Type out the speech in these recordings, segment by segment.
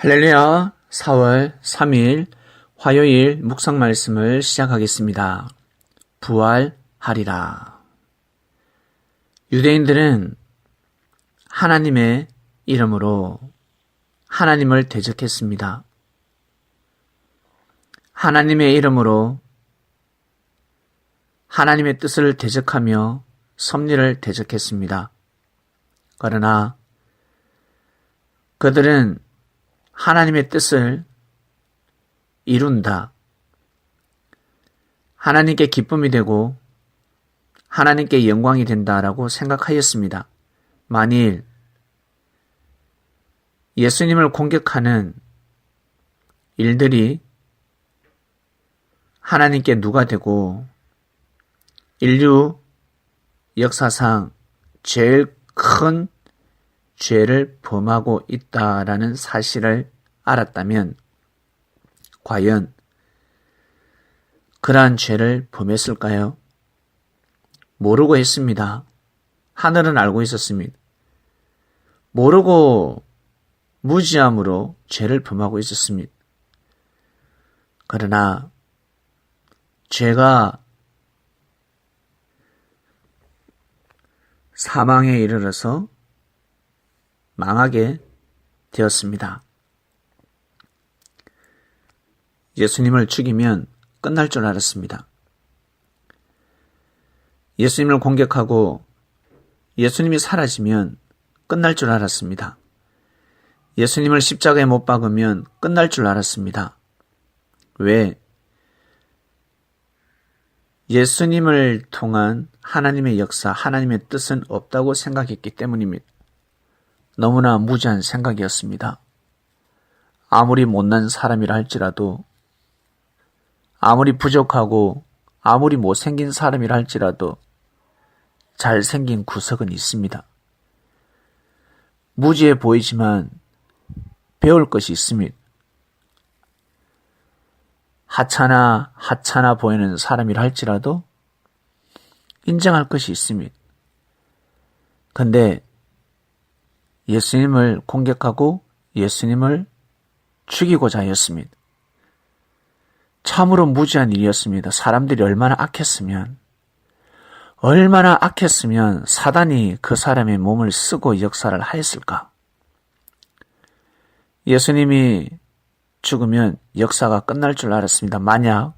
할렐루야. 4월 3일 화요일 묵상 말씀을 시작하겠습니다. 부활하리라. 유대인들은 하나님의 이름으로 하나님을 대적했습니다. 하나님의 이름으로 하나님의 뜻을 대적하며 섭리를 대적했습니다. 그러나 그들은 하나님의 뜻을 이룬다. 하나님께 기쁨이 되고 하나님께 영광이 된다라고 생각하였습니다. 만일 예수님을 공격하는 일들이 하나님께 누가 되고 인류 역사상 제일 큰 죄를 범하고 있다라는 사실을 알았다면 과연 그러한 죄를 범했을까요? 모르고 했습니다. 하늘은 알고 있었습니다. 모르고 무지함으로 죄를 범하고 있었습니다. 그러나 죄가 사망에 이르러서 망하게 되었습니다. 예수님을 죽이면 끝날 줄 알았습니다. 예수님을 공격하고 예수님이 사라지면 끝날 줄 알았습니다. 예수님을 십자가에 못 박으면 끝날 줄 알았습니다. 왜? 예수님을 통한 하나님의 역사, 하나님의 뜻은 없다고 생각했기 때문입니다. 너무나 무지한 생각이었습니다. 아무리 못난 사람이라 할지라도, 아무리 부족하고 아무리 못생긴 사람이라 할지라도 잘생긴 구석은 있습니다. 무지해 보이지만 배울 것이 있습니다. 하찮아 보이는 사람이라 할지라도 인정할 것이 있습니다. 근데 예수님을 공격하고 예수님을 죽이고자 하였습니다. 참으로 무지한 일이었습니다. 사람들이 얼마나 악했으면 사단이 그 사람의 몸을 쓰고 역사를 하였을까? 예수님이 죽으면 역사가 끝날 줄 알았습니다. 만약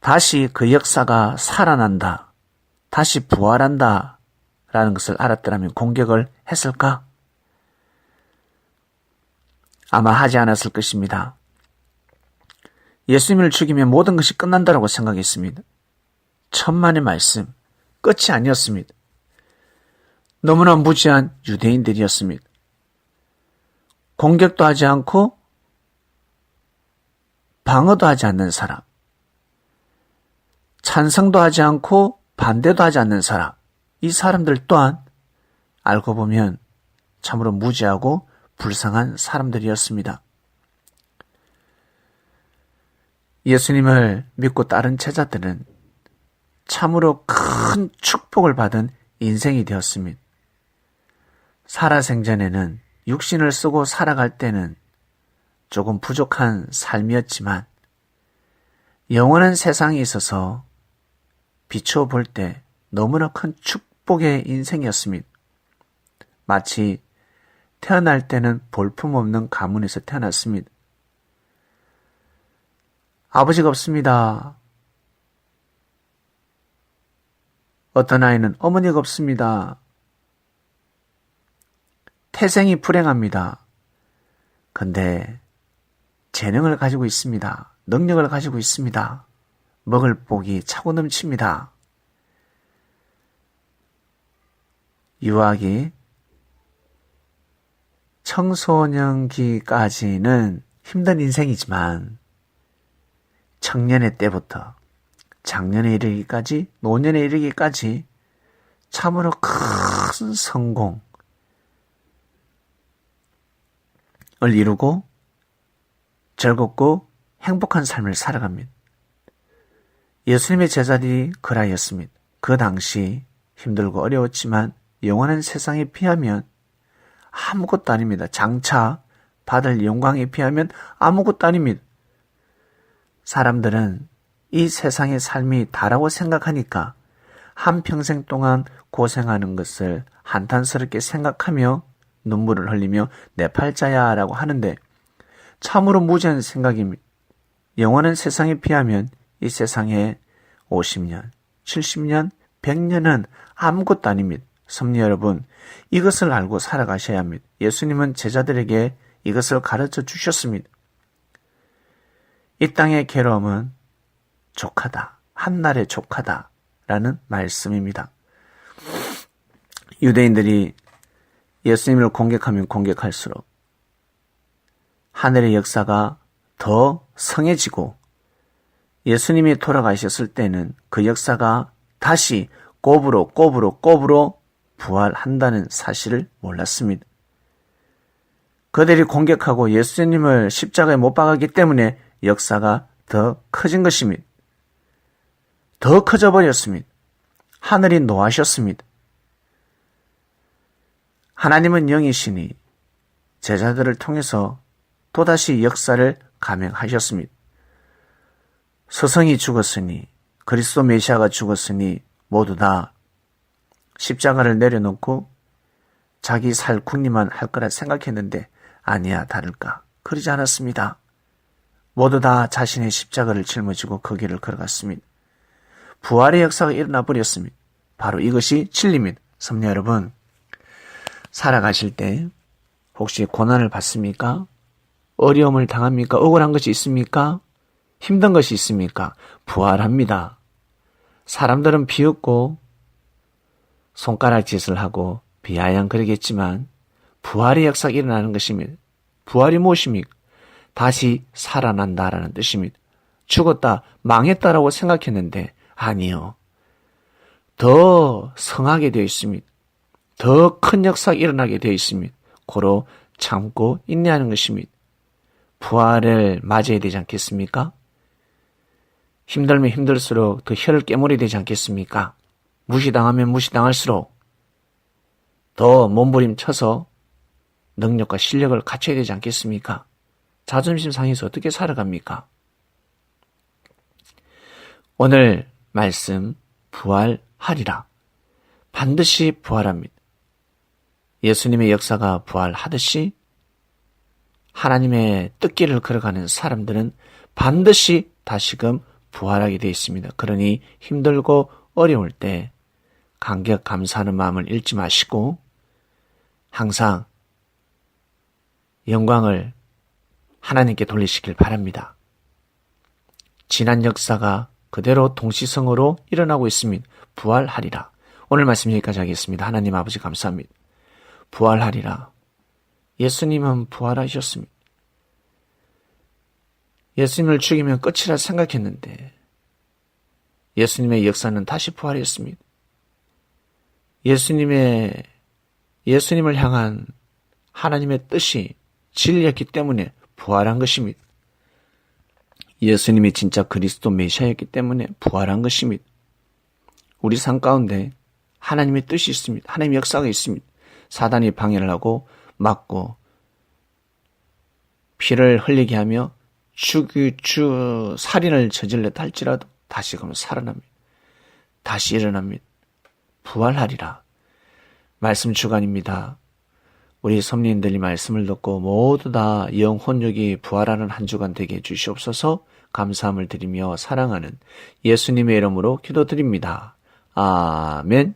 다시 그 역사가 살아난다, 다시 부활한다 라는 것을 알았더라면 공격을 했을까? 아마 하지 않았을 것입니다. 예수님을 죽이면 모든 것이 끝난다고 생각했습니다. 천만의 말씀, 끝이 아니었습니다. 너무나 무지한 유대인들이었습니다. 공격도 하지 않고 방어도 하지 않는 사람, 찬성도 하지 않고 반대도 하지 않는 사람, 이 사람들 또한 알고 보면 참으로 무지하고 불쌍한 사람들이었습니다. 예수님을 믿고 따른 제자들은 참으로 큰 축복을 받은 인생이 되었습니다. 살아생전에는 육신을 쓰고 살아갈 때는 조금 부족한 삶이었지만 영원한 세상에 있어서 비추어 볼 때 너무나 큰 축복의 인생이었습니다. 마치 태어날 때는 볼품없는 가문에서 태어났습니다. 아버지가 없습니다. 어떤 아이는 어머니가 없습니다. 태생이 불행합니다. 근데 재능을 가지고 있습니다. 능력을 가지고 있습니다. 먹을 복이 차고 넘칩니다. 유아기, 청소년기까지는 힘든 인생이지만 청년의 때부터 장년에 이르기까지, 노년에 이르기까지 참으로 큰 성공을 이루고 즐겁고 행복한 삶을 살아갑니다. 예수님의 제자들이 그라였습니다. 그 당시 힘들고 어려웠지만 영원한 세상에 비하면 아무것도 아닙니다. 장차 받을 영광에 비하면 아무것도 아닙니다. 사람들은 이 세상의 삶이 다라고 생각하니까 한평생 동안 고생하는 것을 한탄스럽게 생각하며 눈물을 흘리며 내 팔자야 라고 하는데 참으로 무지한 생각입니다. 영원한 세상에 비하면 이 세상에 50년, 70년, 100년은 아무것도 아닙니다. 섭리 여러분, 이것을 알고 살아가셔야 합니다. 예수님은 제자들에게 이것을 가르쳐 주셨습니다. 이 땅의 괴로움은 족하다, 한날의 족하다 라는 말씀입니다. 유대인들이 예수님을 공격하면 공격할수록 하늘의 역사가 더 성해지고 예수님이 돌아가셨을 때는 그 역사가 다시 곱으로 부활한다는 사실을 몰랐습니다. 그들이 공격하고 예수님을 십자가에 못 박았기 때문에 역사가 더 커진 것입니다. 더 커져 버렸습니다. 하늘이 노하셨습니다. 하나님은 영이시니 제자들을 통해서 또다시 역사를 감행하셨습니다. 스승이 죽었으니 그리스도 메시아가 죽었으니 모두 다 십자가를 내려놓고 자기 살 궁리만 할 거라 생각했는데 아니야 다를까 그러지 않았습니다. 모두 다 자신의 십자가를 짊어지고 그 길을 걸어갔습니다. 부활의 역사가 일어나 버렸습니다. 바로 이것이 진리입니다. 섭리 여러분, 살아가실 때 혹시 고난을 받습니까? 어려움을 당합니까? 억울한 것이 있습니까? 힘든 것이 있습니까? 부활합니다. 사람들은 비웃고 손가락짓을 하고 비아냥거리겠지만 부활의 역사가 일어나는 것입니다. 부활이 무엇입니까? 다시 살아난다라는 뜻입니다. 죽었다, 망했다라고 생각했는데 아니요. 더 성하게 되어 있습니다. 더 큰 역사가 일어나게 되어 있습니다. 고로 참고 인내하는 것입니다. 부활을 맞이해야 되지 않겠습니까? 힘들면 힘들수록 더 혀를 깨물어야 되지 않겠습니까? 무시당하면 무시당할수록 더 몸부림쳐서 능력과 실력을 갖춰야 되지 않겠습니까? 자존심 상해서 어떻게 살아갑니까? 오늘 말씀 부활하리라. 반드시 부활합니다. 예수님의 역사가 부활하듯이 하나님의 뜻길을 걸어가는 사람들은 반드시 다시금 부활하게 되어 있습니다. 그러니 힘들고 어려울 때 감격 감사하는 마음을 잃지 마시고 항상 영광을 하나님께 돌리시길 바랍니다. 지난 역사가 그대로 동시성으로 일어나고 있습니다. 부활하리라. 오늘 말씀 여기까지 하겠습니다. 하나님 아버지 감사합니다. 부활하리라. 예수님은 부활하셨습니다. 예수님을 죽이면 끝이라 생각했는데 예수님의 역사는 다시 부활했습니다. 예수님을 향한 하나님의 뜻이 진리였기 때문에 부활한 것입니다. 예수님이 진짜 그리스도 메시아였기 때문에 부활한 것입니다. 우리 삶 가운데 하나님의 뜻이 있습니다. 하나님의 역사가 있습니다. 사단이 방해를 하고 막고 피를 흘리게 하며 살인을 저질렀다 할지라도 다시금 살아납니다. 다시 일어납니다. 부활하리라. 말씀 주간입니다. 우리 섭리인들이 말씀을 듣고 모두 다 영혼력이 부활하는 한 주간 되게 해주시옵소서. 감사함을 드리며 사랑하는 예수님의 이름으로 기도드립니다. 아멘.